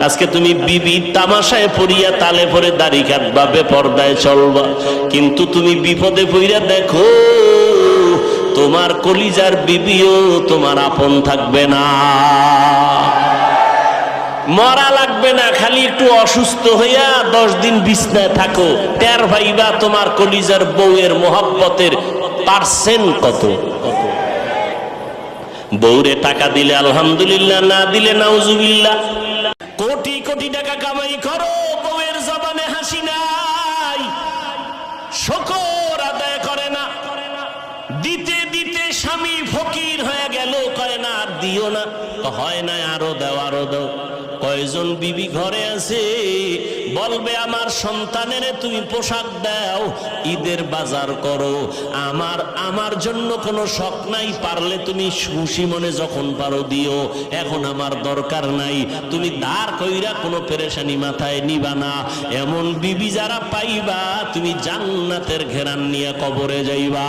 আজকে তুমি বিবি তামাশায় পড়িয়া তালে পরে দাড়ি কাটবা, বেপরদায় চলবা, কিন্তু তুমি বিপদে পড়িয়া দেখো তোমার কলিজার বিবিও তোমার আপন থাকবে না। মরা লাগবে না, খালি একটু অসুস্থ হইয়া 10 দিন বিছনায় থাকো, টের ভাইবা তোমার কলিজার বউয়ের মোহাব্বতের পার্সেন্ট কত। বউরে টাকা দিলে আলহামদুলিল্লাহ, না দিলে নাউজুবিল্লাহ। কোটি কোটি টাকা কামাই করো, বউয়ের জবানে হাসি নাই, শুকর আদায় করে না। দিতে দিতে স্বামী ফকির হয়ে গেল, কয় না আর দিও না, হয় না আরো দাও আরো দাও। কয়জন বিবি ঘরে আছে বলবে আমার সন্তানের তুমি পোশাক দাও, ঈদের বাজার করো, আমার জন্য কোনো শখ নাই, পারলে তুমি খুশি মনে যখন পারো দিও, এখন আমার দরকার নাই। তুমি দাঁড় কইরা কোনো পেরেশানি মাথায় নিবা না। এমন বিবি যারা পাইবা তুমি জান্নাতের ঘেরান নিয়ে কবরে যাইবা।